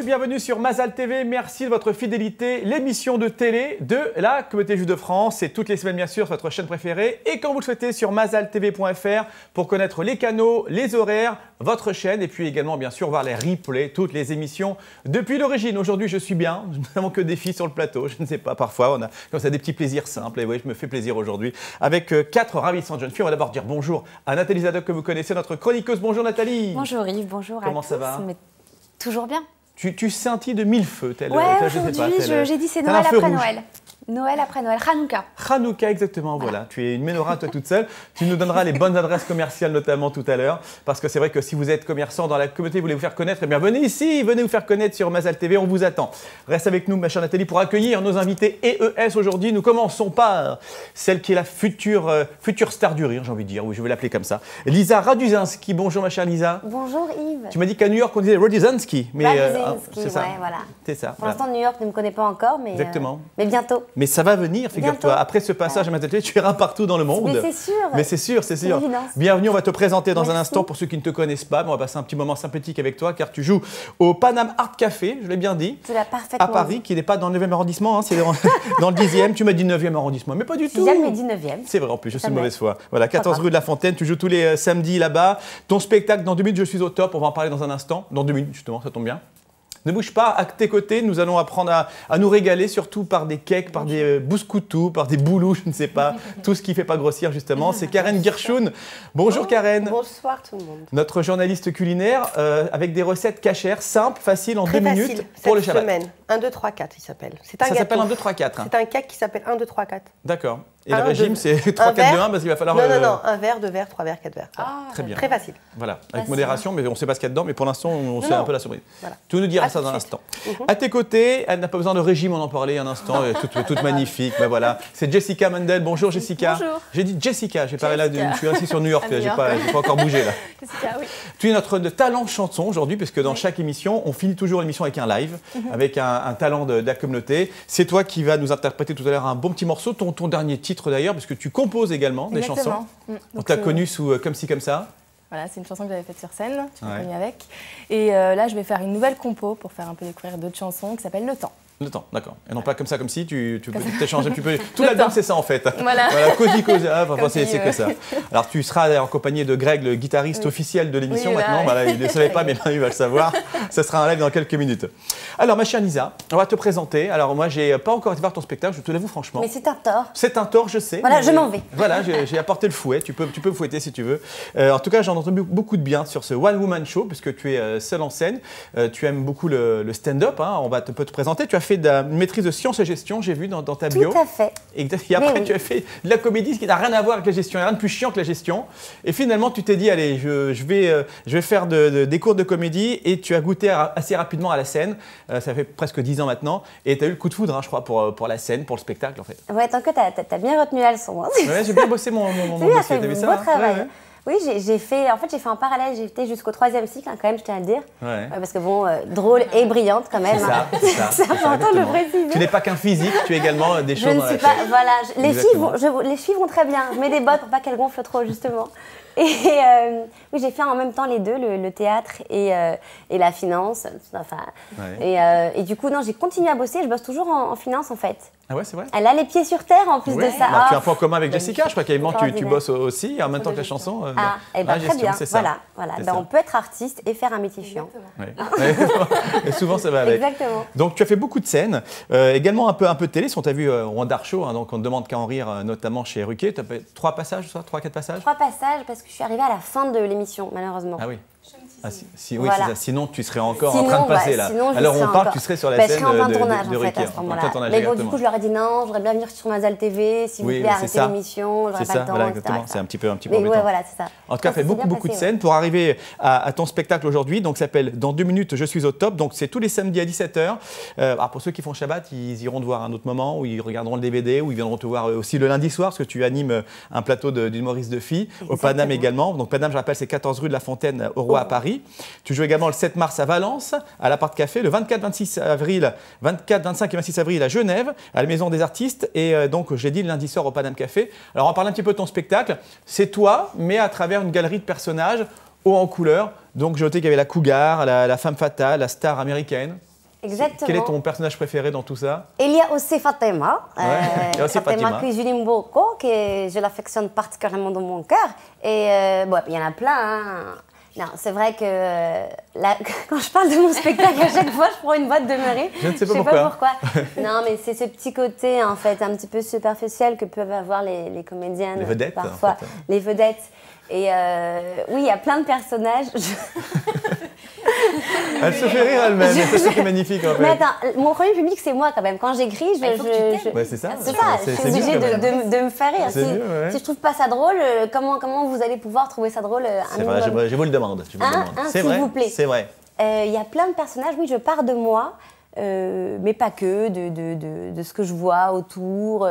bienvenue sur Mazal TV. Merci de votre fidélité. L'émission de télé de la Communauté Juive de France. C'est toutes les semaines, bien sûr, sur votre chaîne préférée. Et quand vous le souhaitez, sur mazaltv.fr pour connaître les canaux, les horaires, votre chaîne. Et puis également, bien sûr, voir les replays, toutes les émissions depuis l'origine. Aujourd'hui, je suis bien. Nous n'avons que des filles sur le plateau. Je ne sais pas, parfois, on a comme ça des petits plaisirs simples. Et oui, je me fais plaisir aujourd'hui avec 4 ravissantes jeunes filles. On va d'abord dire bonjour à Nathalie Zadok, que vous connaissez, notre chroniqueuse. Bonjour Nathalie. Bonjour Yves, bonjour à tous. Comment ça va? Mais toujours bien. Tu scintilles de mille feux. Ouais, aujourd'hui, j'ai dit c'est Noël après Noël. Noël après Noël, Hanouka. Hanouka, exactement, voilà. Tu es une menorah, toi toute seule. Tu nous donneras les bonnes adresses commerciales, notamment tout à l'heure. Parce que c'est vrai que si vous êtes commerçant dans la communauté, vous voulez vous faire connaître, eh bien venez ici, venez vous faire connaître sur Mazal TV, on vous attend. Reste avec nous, ma chère Nathalie, pour accueillir nos invités EES aujourd'hui. Nous commençons par celle qui est la future star du rire, j'ai envie de dire, oui, je vais l'appeler comme ça. Lisa Raduzinski. Bonjour, ma chère Lisa. Bonjour Yves. Tu m'as dit qu'à New York, on disait Raduzinski. C'est ça. Ouais, voilà. C'est ça. Pour l'instant, New York ne me connaît pas encore, mais, exactement. Mais bientôt. Mais ça va venir, figure-toi. Après ce passage à Mazal TV, tu iras partout dans le monde. Mais c'est sûr. Mais c'est sûr, c'est sûr. Bienvenue, on va te présenter dans un instant pour ceux qui ne te connaissent pas. Mais on va passer un petit moment sympathique avec toi car tu joues au Paname Art Café, je l'ai bien dit. Tu l'as parfaitement à Paris, qui n'est pas dans le 9e arrondissement, hein, c'est dans le 10e. Tu m'as dit 9e arrondissement, mais pas du tout. J'ai jamais dit 9e. C'est vrai, en plus, je suis de mauvaise foi. Voilà, 14 rue de la Fontaine, tu joues tous les samedis là-bas. Ton spectacle, dans 2 minutes, je suis au top. On va en parler dans un instant. Dans 2 minutes, justement, ça tombe bien. Ne bouge pas, à tes côtés, nous allons apprendre à nous régaler, surtout par des cakes, par des bouscoutou, par des boulous, je ne sais pas, tout ce qui ne fait pas grossir justement. C'est Karen Guirshoun. Bonjour Karen. Bonsoir tout le monde. Notre journaliste culinaire avec des recettes cachères, simples, faciles, en 2 minutes pour le Shabbat. Semaine. 1, 2, 3, 4 il s'appelle. Ça s'appelle 1, 2, 3, 4. C'est un cake qui s'appelle 1, 2, 3, 4. D'accord. Et le régime, c'est 3, 4, 2, 1 parce qu'il va falloir… Non, 1 verre, 2 verres, 3 verres, 4 verres. Ah, très bien. Très facile. Voilà, avec modération, mais on ne sait pas ce qu'il y a dedans, mais pour l'instant, on sait un peu la surprise. Voilà. Tu nous diras ça dans un instant. À tes côtés, elle n'a pas besoin de régime, on en parlait un instant, toute magnifique. Ben voilà. C'est Jessica Mandel. Bonjour Jessica. Bonjour. J'ai dit Jessica, j'ai parlé là, je suis assis sur New York, j'ai pas encore bougé là. Jessica, oui. Tu es notre talent chanson aujourd'hui, puisque dans chaque émission, on finit toujours l'émission avec un live, avec un talent de la communauté. C'est toi qui vas nous interpréter tout à l'heure un bon petit morceau, ton dernier titre d'ailleurs, parce que tu composes également des chansons. On t'a connu sous Comme ci, comme ça. Voilà, c'est une chanson que j'avais faite sur scène, tu m'as connu avec. Et là, je vais faire une nouvelle compo pour faire un peu découvrir d'autres chansons qui s'appelle Le Temps. Le Temps, d'accord. Et non pas comme ça, comme si, tu t'échanges un petit peu. Tout l'album, c'est ça en fait. Voilà. Cosy, c'est que ça. Alors tu seras accompagné de Greg, le guitariste officiel de l'émission maintenant. Voilà, il ne le savait pas, mais maintenant il va le savoir. Ça sera un live dans quelques minutes. Alors ma chère Lisa, on va te présenter. Alors moi, j'ai pas encore été voir ton spectacle, je te l'avoue franchement. Mais c'est un tort. C'est un tort, je sais. Voilà, je m'en vais. Voilà, j'ai apporté le fouet. Tu peux me fouetter si tu veux. En tout cas, j'en ai entendu beaucoup de bien sur ce One Woman Show, puisque tu es seule en scène. Tu aimes beaucoup le stand-up. Hein, on va peut te présenter. Tu as fait une maîtrise de sciences et gestion, j'ai vu dans ta bio. Tout à fait. Et après, tu as fait de la comédie, ce qui n'a rien à voir avec la gestion. Il n'y a rien de plus chiant que la gestion. Et finalement, tu t'es dit, allez, je vais faire des cours de comédie. Et tu as goûté assez rapidement à la scène. Ça fait presque 10 ans maintenant. Et tu as eu le coup de foudre, hein, je crois, pour la scène, pour le spectacle, en fait. Ouais, tant que tu as bien retenu la leçon. Hein. Ouais, j'ai bien bossé mon dossier. T'as fait un beau travail. Oui, j'ai fait un parallèle, j'ai été jusqu'au 3e cycle, hein, quand même, je tiens à le dire. Ouais. Parce que bon, drôle et brillante quand même. C'est ça. C'est important de le préciser. Tu n'es pas qu'un physique, tu es également des choses. Je ne suis pas, voilà, les filles vont très bien. Je mets des bottes pour pas qu'elles gonflent trop, justement. Et oui, j'ai fait en même temps les deux, le théâtre et la finance. Enfin, et du coup, non, j'ai continué à bosser. Je bosse toujours en finance, en fait. Ah ouais, c'est vrai. Elle a les pieds sur terre en plus de ça. Bah, tu as un point commun avec Jessica, je crois qu'évidemment tu bosses aussi en même temps que la chanson. Et ben, très bien, voilà. Ben, on peut être artiste et faire un métier chiant. Et souvent ça va avec. Exactement. Donc tu as fait beaucoup de scènes, également un peu de télé, si on t'a vu au Dark Show, hein, donc on ne demande qu'à en rire, notamment chez Ruquier. Tu as fait 3 passages, 3-4 passages 3 passages parce que je suis arrivée à la fin de l'émission, malheureusement. Ah oui. Oui, c'est ça. Sinon, tu serais encore en train de passer là. Alors on parle, tu serais sur la scène de Ruquier. Je serais en plein tournage en fait à ce moment-là. Mais bon, du coup, je leur ai dit non, je voudrais bien venir sur Mazal TV, s'il vous plaît, arrêtez l'émission, j'aurais pas le temps, voilà, exactement. C'est un petit peu mais ouais, voilà, c'est ça. En tout cas, fait beaucoup de scènes pour arriver à ton spectacle aujourd'hui. Donc, ça s'appelle Dans 2 minutes, je suis au top. Donc, c'est tous les samedis à 17h. Alors, pour ceux qui font Shabbat, ils iront te voir à un autre moment où ils regarderont le DVD, où ils viendront te voir aussi le lundi soir, parce que tu animes un plateau d'humoristes de filles, au Paname également. Donc, Paname, je rappelle, c'est 14 rue de la Fontaine, au Roi à Paris. Tu joues également le 7 mars à Valence, à l'Appart Café, le 24, 25 et 26 avril à Genève, à la Maison des Artistes, et donc, j'ai dit le lundi soir au Paname Café. Alors, on parle un petit peu de ton spectacle. C'est toi, mais à travers une galerie de personnages, haut en couleur. Donc, j'ai noté qu'il y avait la cougar, la femme fatale, la star américaine. Exactement. Quel est ton personnage préféré dans tout ça? Il y a aussi Fatima. Il y a aussi Fatima cuisine beaucoup, que je l'affectionne particulièrement dans mon cœur. Et bon, il y en a plein. Hein. Non, c'est vrai que quand je parle de mon spectacle, à chaque fois, je prends une boîte de Marie. Je ne sais pas pourquoi. Non, mais c'est ce petit côté, en fait, un petit peu superficiel que peuvent avoir les comédiennes. Les vedettes, parfois. En fait. Les vedettes. Et oui, il y a plein de personnages. Elle se fait rire elle-même, c'est ça qui est magnifique en fait. Mais attends, mon premier public c'est moi quand même. Quand j'écris, c'est ça. Je suis obligée de me faire rire. Si je trouve pas ça drôle, comment vous allez pouvoir trouver ça drôle? C'est vrai, je vous le demande. S'il vous plaît. C'est vrai. Il y a plein de personnages, oui, je pars de moi, mais pas que, de ce que je vois autour.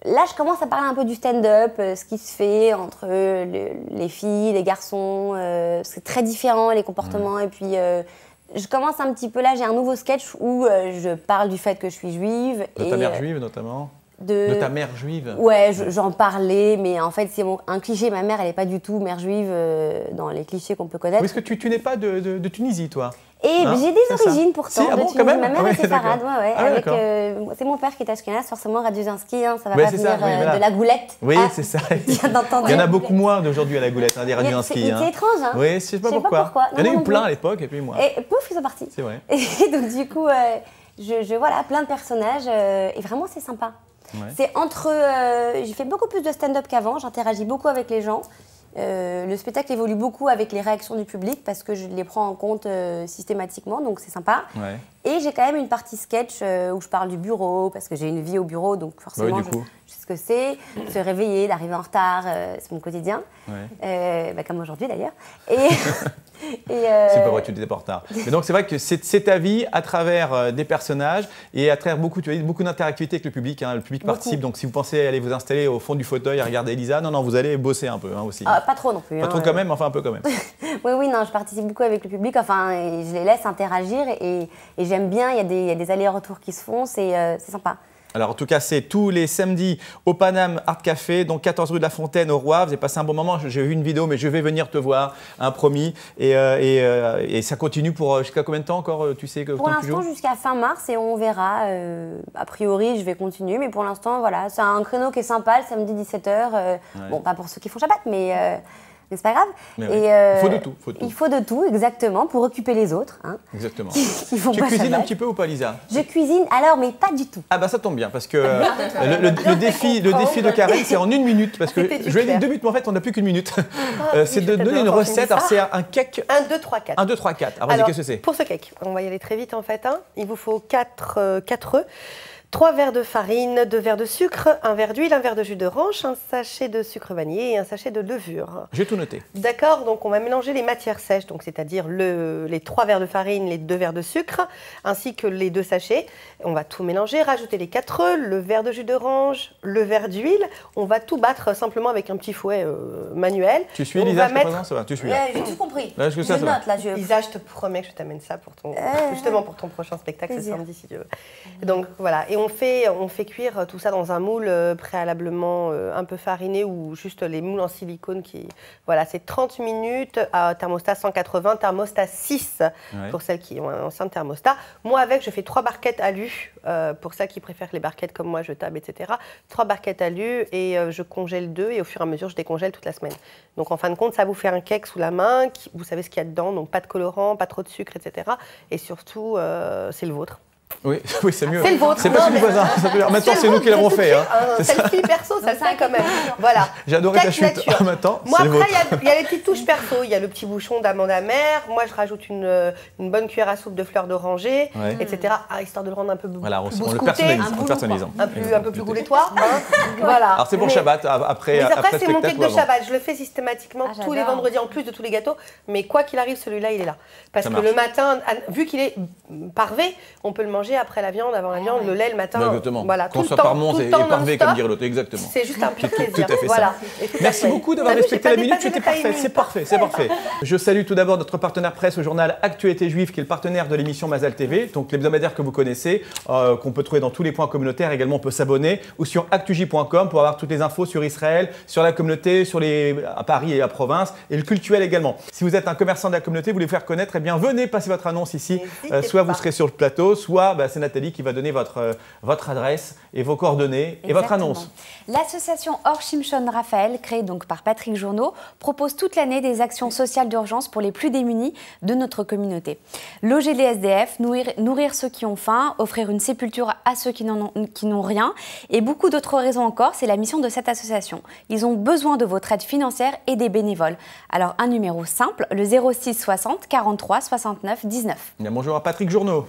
Là, je commence à parler un peu du stand-up, ce qui se fait entre les filles, les garçons. C'est très différent, les comportements. Et puis, je commence un petit peu là, j'ai un nouveau sketch où je parle du fait que je suis juive. De ta mère juive, notamment de ta mère juive? Ouais, j'en parlais, mais en fait, c'est un cliché. Ma mère, elle n'est pas du tout mère juive dans les clichés qu'on peut connaître. Oui, parce que tu n'es pas de Tunisie, toi? Et j'ai des origines pourtant. Si, ah bon, quand même? Ma mère est séfarade, c'est mon père qui est ashkénaze, forcément Radiozinski, hein, ça va pas venir de la goulette. Oui, c'est ça. Il y en a beaucoup moins d'aujourd'hui à la goulette, des Radiozinski. C'est étrange, hein. Oui, je sais pas pourquoi. Il y en a eu plein à l'époque, et puis moi. Et pouf, ils sont partis. C'est vrai. Et donc du coup, voilà, plein de personnages, et vraiment c'est sympa. C'est entre, j'ai fait beaucoup plus de stand-up qu'avant, j'interagis beaucoup avec les gens. Le spectacle évolue beaucoup avec les réactions du public parce que je les prends en compte systématiquement, donc c'est sympa. Et j'ai quand même une partie sketch où je parle du bureau parce que j'ai une vie au bureau, donc forcément je sais ce que c'est, se réveiller, d'arriver en retard, c'est mon quotidien, comme aujourd'hui d'ailleurs. C'est pas vrai que tu étais pas en retard. Mais donc c'est vrai que c'est ta vie à travers des personnages et à travers beaucoup d'interactivité avec le public. Hein. Le public participe, donc si vous pensez aller vous installer au fond du fauteuil et regarder Elisa, non, vous allez bosser un peu aussi. Pas trop non plus. Pas trop quand même, enfin un peu quand même. Oui, non, je participe beaucoup avec le public, et je les laisse interagir et j'aime bien, il y a des allers-retours qui se font, c'est sympa. Alors en tout cas, c'est tous les samedis au Paname Art Café, donc 14 rue de la Fontaine au Roy. Vous avez passé un bon moment, j'ai vu une vidéo, mais je vais venir te voir, promis. Et ça continue pour jusqu'à combien de temps encore, tu sais que pour l'instant, jusqu'à fin mars, et on verra. A priori, je vais continuer, mais pour l'instant, voilà, c'est un créneau qui est sympa, le samedi 17h. Bon, pas pour ceux qui font Shabbat, mais c'est pas grave. Il faut de tout. Il faut de tout, exactement, pour occuper les autres. Hein, exactement. Qui font tu pas cuisines Shabbat. un petit peu ou pas, Lisa? Je cuisine, alors, mais pas du tout. Ah bah ça tombe bien, parce que le défi de Karen, c'est en 1 minute. Parce que je lui ai dit 2 minutes, mais en fait, on n'a plus qu'1 minute. C'est de donner une recette. Alors, c'est un cake. 1, 2, 3, 4. 1, 2, 3, 4. Alors, vas-y, qu'est-ce que c'est? Pour ce cake, on va y aller très vite en fait. Il vous faut 4 œufs. 3 verres de farine, 2 verres de sucre, 1 verre d'huile, 1 verre de jus d'orange, un sachet de sucre vanillé et un sachet de levure. J'ai tout noté. D'accord, donc on va mélanger les matières sèches, donc c'est-à-dire les 3 verres de farine, les 2 verres de sucre, ainsi que les 2 sachets. On va tout mélanger, rajouter les 4 œufs, le verre de jus d'orange, le verre d'huile. On va tout battre simplement avec un petit fouet manuel. Tu suis Elisa, ça va, tu suis. J'ai tout compris. Là, je note, là. Lisa, je te promets que je t'amène ça pour justement pour ton prochain spectacle ce samedi, si tu veux. Donc voilà, et on fait cuire tout ça dans un moule préalablement un peu fariné ou juste les moules en silicone voilà, c'est 30 minutes à thermostat 180, thermostat 6 pour celles qui ont un ancien thermostat. Moi avec, je fais 3 barquettes alu pour celles qui préfèrent les barquettes comme moi, jetable, etc. 3 barquettes alu et je congèle 2 et au fur et à mesure, je décongèle toute la semaine. Donc en fin de compte, ça vous fait un cake sous la main, vous savez ce qu'il y a dedans, donc pas de colorant, pas trop de sucre, etc. Et surtout, c'est le vôtre. Oui, c'est mieux. C'est le vôtre. C'est pas celui du voisin. Maintenant, c'est nous qui l'avons fait. Selfie perso, ça le fait quand même. Voilà. J'ai adoré ta chute. Maintenant, moi, après, il y a les petites touches perso. Il y a le petit bouchon d'amande amère. Moi, je rajoute une bonne cuillère à soupe de fleurs d'oranger, etc. Histoire de le rendre un peu plus on le personnalise. Un peu plus goulettoir. Voilà. Alors, c'est pour Shabbat, après c'est mon cake de Shabbat. Je le fais systématiquement tous les vendredis, en plus de tous les gâteaux. Mais quoi qu'il arrive, celui-là, il est là. Parce que le matin, vu qu'il est parvé, on peut le manger manger après la viande, avant la viande, le lait le matin. Exactement. Voilà, qu'on soit parmons et parvé, comme dirait l'autre. Exactement. C'est juste un pur plaisir. Tout à fait ça. Merci beaucoup d'avoir respecté la minute. C'était parfait. C'est parfait. C'est parfait. Je salue tout d'abord notre partenaire presse au journal Actualité Juive, qui est le partenaire de l'émission Mazal TV, donc l'hebdomadaire que vous connaissez, qu'on peut trouver dans tous les points communautaires. Également, on peut s'abonner ou sur actuj.com pour avoir toutes les infos sur Israël, sur la communauté, à Paris et la province, et le cultuel également. Si vous êtes un commerçant de la communauté, vous voulez vous faire connaître, eh bien venez passer votre annonce ici. Soit vous serez sur le plateau, soit c'est Nathalie qui va donner votre adresse et vos coordonnées et votre annonce. L'association Or Shimshon Raphaël, créée donc par Patrick Journeau, propose toute l'année des actions sociales d'urgence pour les plus démunis de notre communauté. Loger les SDF, nourrir ceux qui ont faim, offrir une sépulture à ceux qui n'ont rien et beaucoup d'autres raisons encore, c'est la mission de cette association. Ils ont besoin de votre aide financière et des bénévoles. Alors un numéro simple, le 06 60 43 69 19. Bonjour à Patrick Journeau.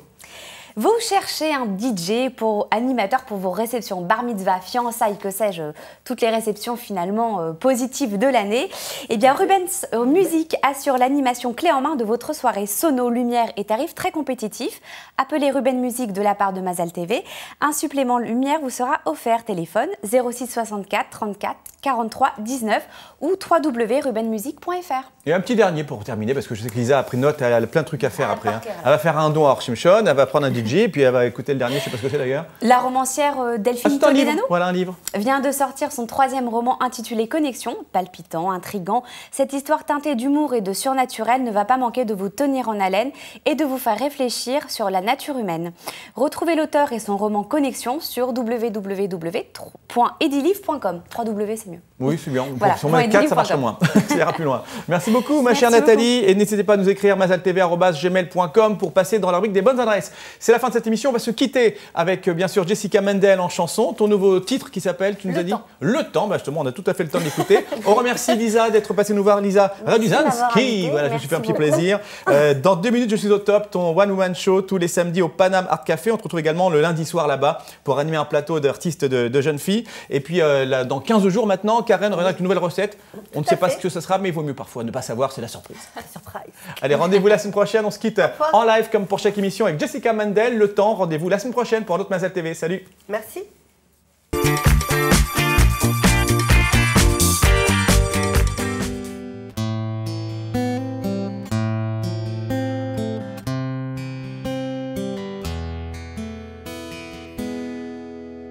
Vous cherchez un DJ animateur pour vos réceptions, bar mitzvah, fiançailles, que sais-je, toutes les réceptions finalement positives de l'année. Eh bien, Rubens Music assure l'animation clé en main de votre soirée sono, lumière et tarifs très compétitifs. Appelez Ruben Music de la part de Mazal TV. Un supplément lumière vous sera offert. Téléphone 06 64 34 43 19 ou www.rubenmusic.fr. Et un petit dernier pour terminer, parce que je sais que Lisa a pris note, elle a plein de trucs à faire après. Elle va faire un don à Or Shimshon, elle va prendre un DJ, et puis elle va écouter le dernier, je ne sais pas ce que c'est d'ailleurs. La romancière Delphine Toledano voilà un livre. Vient de sortir son 3e roman intitulé Connexion. Palpitant, intriguant, cette histoire teintée d'humour et de surnaturel ne va pas manquer de vous tenir en haleine et de vous faire réfléchir sur la nature humaine. Retrouvez l'auteur et son roman Connexion sur www.edilive.com. 3W, c'est mieux. Oui, c'est bien. Voilà. Sur moins 4, ça marche moins. Ça ira plus loin. Merci beaucoup, ma chère Nathalie. Et n'hésitez pas à nous écrire mazaltv@gmail.com pour passer dans la rubrique des bonnes adresses. C'est la fin de cette émission. On va se quitter avec, bien sûr, Jessica Mendel en chanson. Ton nouveau titre qui s'appelle, tu nous as dit Le Temps. Bah, justement, on a tout à fait le temps d'écouter. On remercie Lisa d'être passée nous voir. Lisa Raduzanski. Voilà, je me suis fait un petit plaisir. Dans 2 minutes, je suis au top. Ton one-woman show tous les samedis au Paname Art Café. On te retrouve également le lundi soir là-bas pour animer un plateau d'artistes de jeunes filles. Et puis, dans 15 jours maintenant, Karen reviendra avec une nouvelle recette. On ne sait pas ce que ce sera, mais il vaut mieux parfois ne pas savoir, c'est la surprise. Allez, rendez-vous la semaine prochaine. On se quitte en live comme pour chaque émission avec Jessica Mendel. Le Temps, rendez-vous la semaine prochaine pour un autre Mazal TV. Salut. Merci.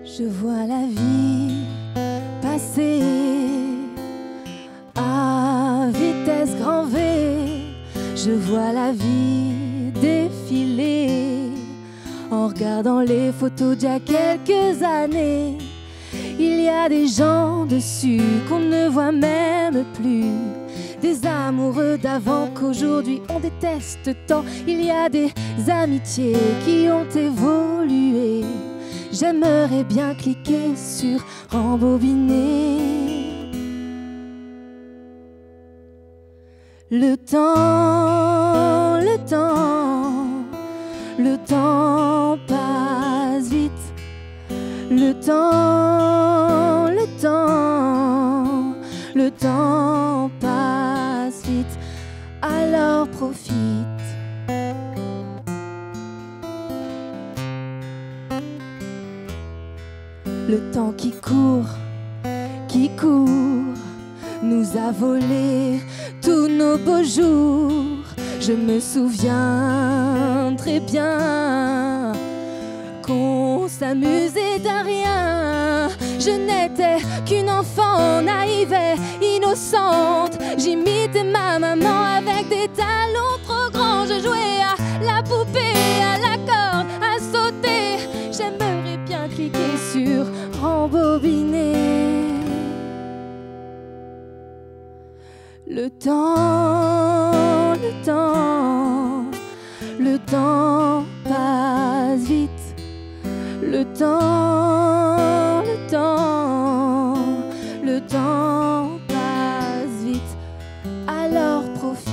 Je vois la vie passer à vitesse grand V. Je vois la vie défiler en regardant les photos d'il y a quelques années. Il y a des gens dessus qu'on ne voit même plus, des amoureux d'avant qu'aujourd'hui on déteste tant. Il y a des amitiés qui ont évolué. J'aimerais bien cliquer sur rembobiner. Le temps, le temps, le temps passe vite. Le temps, le temps, le temps passe vite. Alors profite. Le temps qui court, nous a volé tous nos beaux jours. Je me souviens très bien qu'on s'amusait de rien. Je n'étais qu'une enfant naïve et innocente. J'imitais ma maman avec des talons trop grands. Je jouais à la poupée, à la corde, à sauter. J'aimerais bien cliquer sur rembobiner. Le temps, le temps, le temps passe vite. Le temps, le temps, le temps passe vite. Alors profite.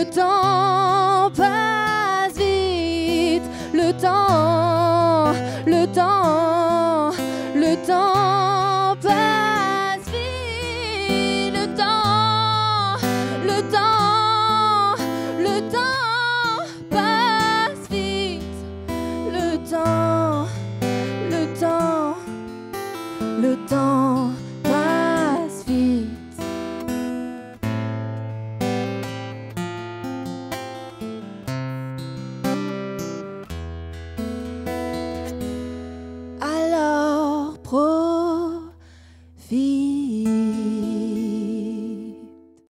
temps passe vite, le temps